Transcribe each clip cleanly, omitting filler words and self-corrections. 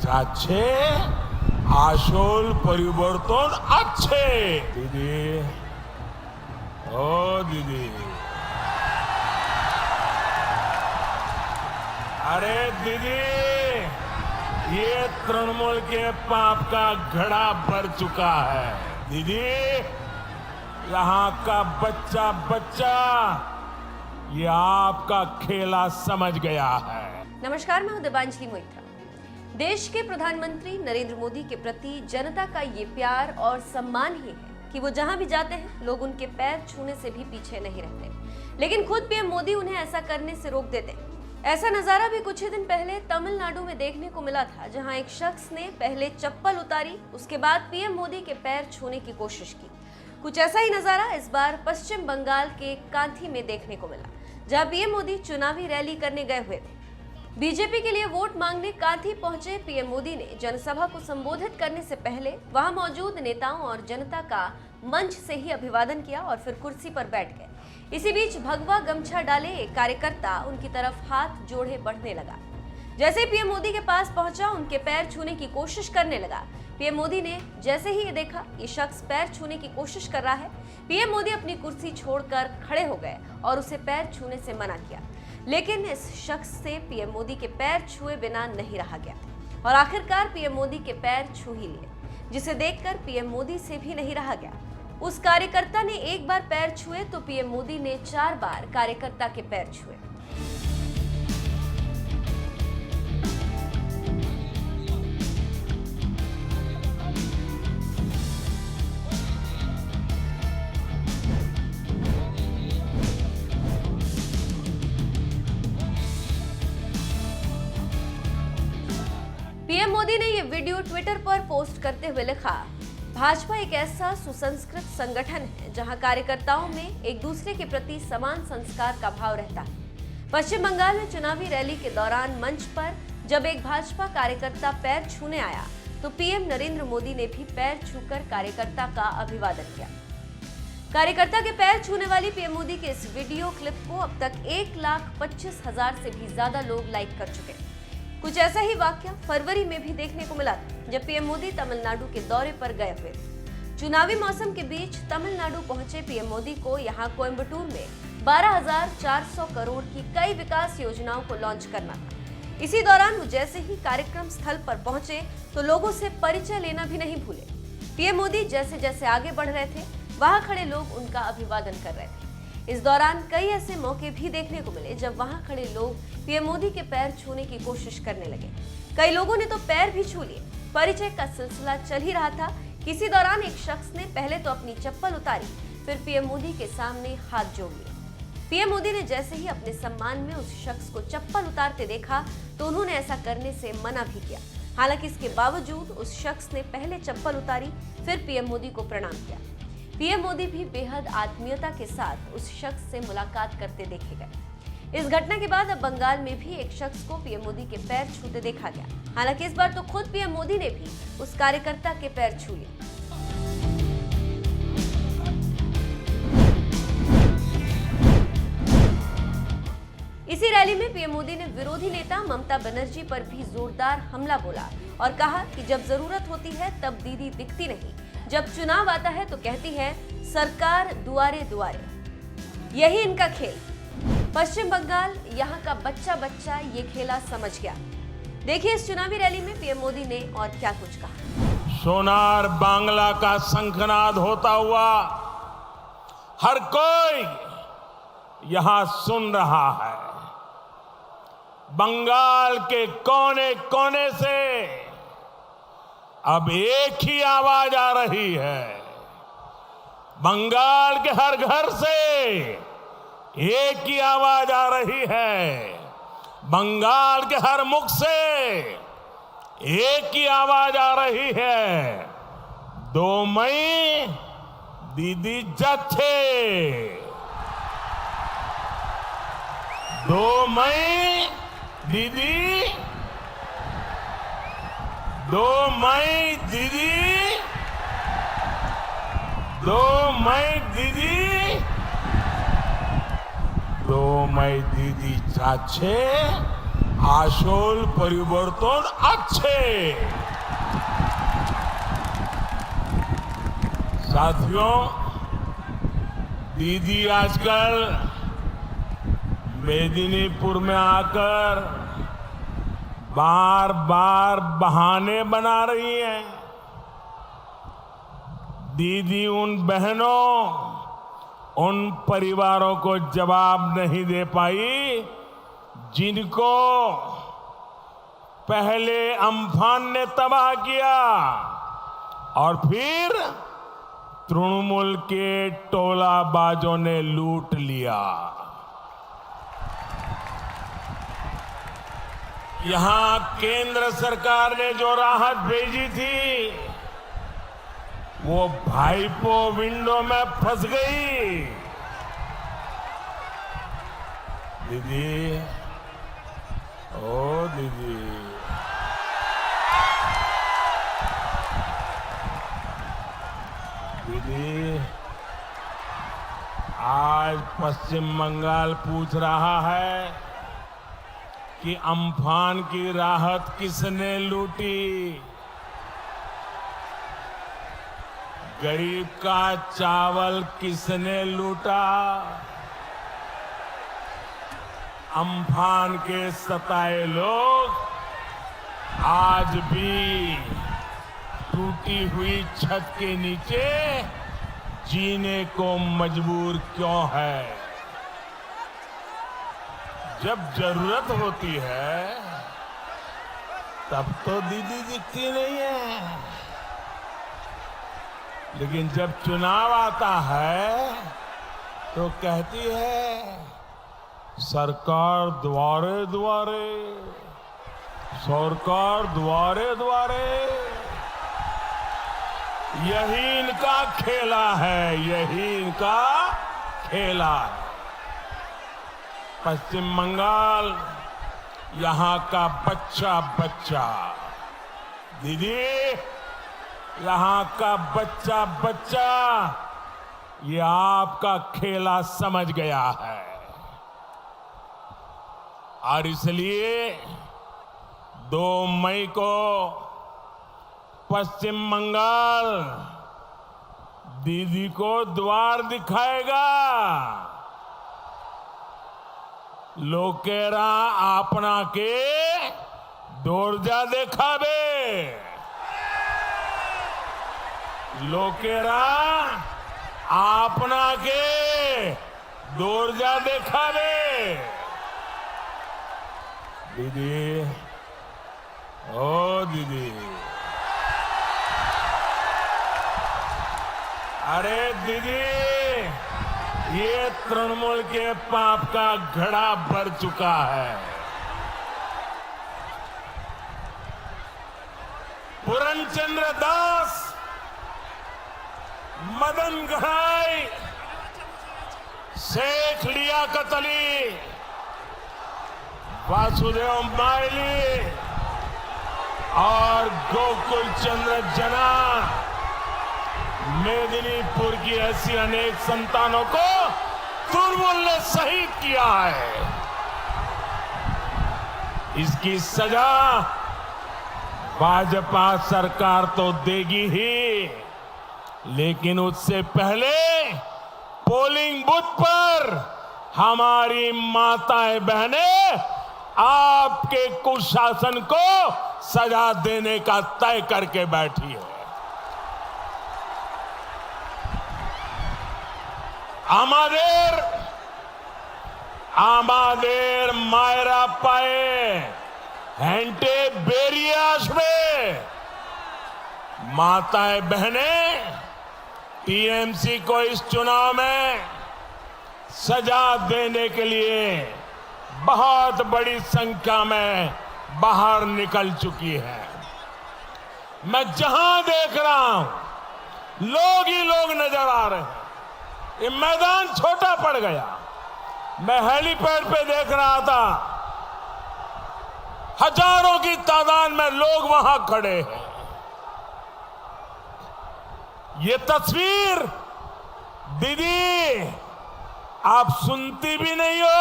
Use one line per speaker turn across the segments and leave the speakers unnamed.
যাচ্ছে আসল পরিবর্তন আছে দিদি ও दीदी अरे दीदी ये तृणमूल के पाप का घड़ा भर चुका है दीदी यहाँ का बच्चा बच्चा ये आपका खेला समझ गया है।
नमस्कार, मैं हूं दिबांजलि मोइत्रा। देश के प्रधानमंत्री नरेंद्र मोदी के प्रति जनता का ये प्यार और सम्मान ही है कि वो जहां भी जाते हैं लोग उनके पैर छूने से भी पीछे नहीं रहते, लेकिन खुद पीएम मोदी उन्हें ऐसा करने से रोक देते हैं। ऐसा नजारा भी कुछ ही दिन पहले तमिलनाडु में देखने को मिला था, जहां एक शख्स ने पहले चप्पल उतारी, उसके बाद पीएम मोदी के पैर छूने की कोशिश की। कुछ ऐसा ही नजारा इस बार पश्चिम बंगाल के कांथी में देखने को मिला, जहां पीएम मोदी चुनावी रैली करने गए हुए थे। बीजेपी के लिए वोट मांगने कांथी पहुंचे पीएम मोदी ने जनसभा को संबोधित करने से पहले वहां मौजूद नेताओं और जनता का मंच से ही अभिवादन किया और फिर कुर्सी पर बैठ गए। इसी बीच भगवा गमछा डाले एक कार्यकर्ता उनकी तरफ हाथ जोड़े बढ़ने लगा। जैसे ही पीएम मोदी के पास पहुंचा, उनके पैर छूने की कोशिश करने लगा। पीएम मोदी ने जैसे ही ये देखा ये शख्स पैर छूने की कोशिश कर रहा है, पीएम मोदी अपनी कुर्सी छोड़कर खड़े हो गए और उसे पैर छूने से मना किया। लेकिन इस शख्स से पीएम मोदी के पैर छुए बिना नहीं रहा गया और आखिरकार पीएम मोदी के पैर छू ही लिए, जिसे देखकर पीएम मोदी से भी नहीं रहा गया। उस कार्यकर्ता ने एक बार पैर छुए तो पीएम मोदी ने 4 बार कार्यकर्ता के पैर छुए। पीएम मोदी ने ये वीडियो ट्विटर पर पोस्ट करते हुए लिखा, भाजपा एक ऐसा सुसंस्कृत संगठन है जहां कार्यकर्ताओं में एक दूसरे के प्रति समान संस्कार का भाव रहता है। पश्चिम बंगाल में चुनावी रैली के दौरान मंच पर जब एक भाजपा कार्यकर्ता पैर छूने आया तो पीएम नरेंद्र मोदी ने भी पैर छूकर कार्यकर्ता का अभिवादन किया। कार्यकर्ता के पैर छूने वाली पीएम मोदी के इस वीडियो क्लिप को अब तक 1,25,000 से भी ज्यादा लोग लाइक कर चुके हैं। कुछ ऐसा ही वाकया फरवरी में भी देखने को मिला था, जब पीएम मोदी तमिलनाडु के दौरे पर गए हुए थे। चुनावी मौसम के बीच तमिलनाडु पहुंचे पीएम मोदी को यहां कोयम्बटूर में 12,400 करोड़ की कई विकास योजनाओं को लॉन्च करना था। इसी दौरान वो जैसे ही कार्यक्रम स्थल पर पहुंचे तो लोगों से परिचय लेना भी नहीं भूले। पीएम मोदी जैसे जैसे आगे बढ़ रहे थे, वहां खड़े लोग उनका अभिवादन कर रहे थे। इस दौरान कई ऐसे मौके भी देखने को मिले जब वहां खड़े लोग पीएम मोदी के पैर छूने की कोशिश करने लगे। कई लोगों ने तो पैर भी छू लिए। परिचय का सिलसिला चल ही रहा था। किसी दौरान एक शख्स ने पहले तो अपनी चप्पल उतारी, फिर पीएम मोदी के सामने हाथ जोड़ लिए। पीएम मोदी ने जैसे ही अपने सम्मान में उस शख्स को चप्पल उतारते देखा तो उन्होंने ऐसा करने से मना भी किया। हालांकि इसके बावजूद उस शख्स ने पहले चप्पल उतारी, फिर पीएम मोदी को प्रणाम किया। पीएम मोदी भी बेहद आत्मीयता के साथ उस शख्स से मुलाकात करते देखे गए। इस घटना के बाद अब बंगाल में भी एक शख्स को पीएम मोदी के पैर छूते देखा गया। हालांकि इस बार तो खुद पीएम मोदी ने भी उस कार्यकर्ता के पैर छू लिए। इसी रैली में पीएम मोदी ने विरोधी नेता ममता बनर्जी पर भी जोरदार हमला बोला और कहा कि जब जरूरत होती है तब दीदी दिखती नहीं, जब चुनाव आता है तो कहती है सरकार दुआरे दुआरे। यही इनका खेल। पश्चिम बंगाल यहाँ का बच्चा बच्चा ये खेला समझ गया। देखिए इस चुनावी रैली में पीएम मोदी ने और क्या कुछ कहा।
सोनार बांग्ला का शंखनाद होता हुआ हर कोई यहां सुन रहा है। बंगाल के कोने कोने से अब एक ही आवाज आ रही है। बंगाल के हर घर से एक ही आवाज आ रही है। बंगाल के हर मुख से एक ही आवाज आ रही है। 2 मई दीदी जाच्छे। 2 मई दीदी 2 मई दीदी 2 मई दीदी 2 मई दीदी যাচ্ছে আসল পরিবর্তন আছে। साथियों, दीदी आजकल मेदिनीपुर में आकर बार बार बहाने बना रही हैं। दीदी उन बहनों, उन परिवारों को जवाब नहीं दे पाई जिनको पहले अम्फान ने तबाह किया और फिर तृणमूल के टोलाबाजों ने लूट लिया। यहां केंद्र सरकार ने जो राहत भेजी थी वो भाईपो विंडो में फंस गई। दीदी, ओ दीदी, दीदी, आज पश्चिम बंगाल पूछ रहा है कि अम्फान की राहत किसने लूटी। गरीब का चावल किसने लूटा। अम्फान के सताए लोग आज भी टूटी हुई छत के नीचे जीने को मजबूर क्यों है। जब जरूरत होती है तब तो दीदी दिखती नहीं है, लेकिन जब चुनाव आता है तो कहती है सरकार द्वारे द्वारे, सरकार द्वारे द्वारे। यही इनका खेला है, यही इनका खेला है। पश्चिम बंगाल, यहां का बच्चा बच्चा, दीदी, यहां का बच्चा बच्चा ये आपका खेला समझ गया है। और इसलिए 2 मई को पश्चिम बंगाल दीदी को द्वार दिखाएगा। लोकेरा आपना के दोरजा देखाबे। लोकेरा आपना के दोरजा देखाबे। दीदी, ओ दीदी, अरे दीदी, ये तृणमूल के पाप का घड़ा भर चुका है। पूरनचंद्र दास, मदन घड़ाई, शेख लियाकत अली, वासुदेव माइली और गोकुल चंद्र जना, मेदिनीपुर की ऐसी अनेक संतानों को तृणमूल ने शहीद किया है। इसकी सजा भाजपा सरकार तो देगी ही, लेकिन उससे पहले पोलिंग बूथ पर हमारी माताएं बहनें आपके कुशासन को सजा देने का तय करके बैठी है। আমাদের मायरा पाए हेंटे बेरियास में माताएं बहनें टीएमसी को इस चुनाव में सजा देने के लिए बहुत बड़ी संख्या में बाहर निकल चुकी है। मैं जहां देख रहा हूं लोग ही लोग नजर आ रहे हैं। ये मैदान छोटा पड़ गया। मैं हेलीपैड पे देख रहा था, हजारों की तादाद में लोग वहां खड़े हैं। ये तस्वीर दीदी आप सुनती भी नहीं हो,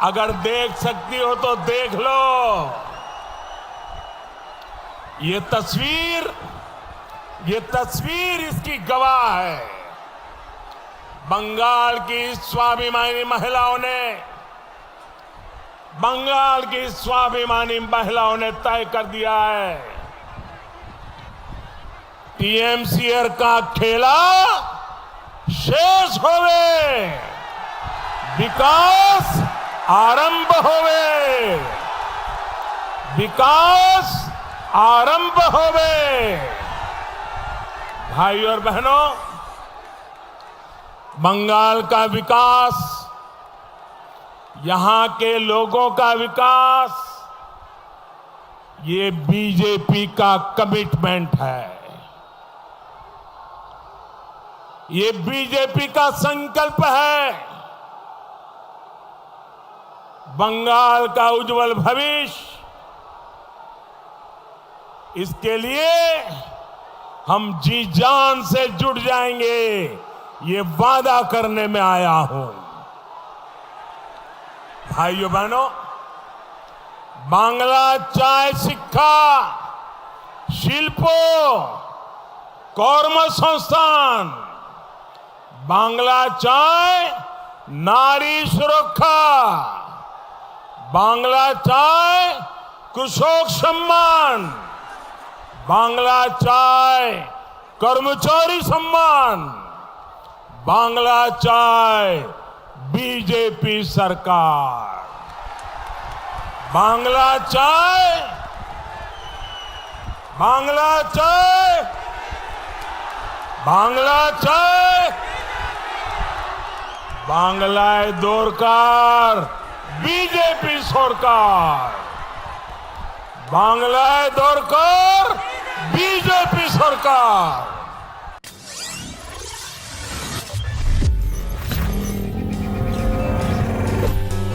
अगर देख सकती हो तो देख लो। ये तस्वीर इसकी गवाह है। बंगाल की स्वाभिमानी महिलाओं ने तय कर दिया है, टीएमसीआर का खेला शेष होवे, विकास आरंभ होवे, विकास आरंभ होवे। भाइयों और बहनों, बंगाल का विकास, यहां के लोगों का विकास, ये बीजेपी का कमिटमेंट है, ये बीजेपी का संकल्प है। बंगाल का उज्जवल भविष्य, इसके लिए हम जी जान से जुट जाएंगे, ये वादा करने में आया हूं। भाइयों बहनों, बांग्ला चाय शिक्षा शिल्पो কর্মসংস্থান, বাংলা চায় নারী সুরক্ষা, বাংলা চায় কৃষক সম্মান, বাংলা চায় কর্মচারী সম্মান, বাংলা চায় बीजेपी सरकार, बांग्ला चाय, बांग्ला चाय, बांग्ला चाय, बांग्लाय दरकार बीजेपी सरकार, बांग्लाय दरकार बीजेपी सरकार।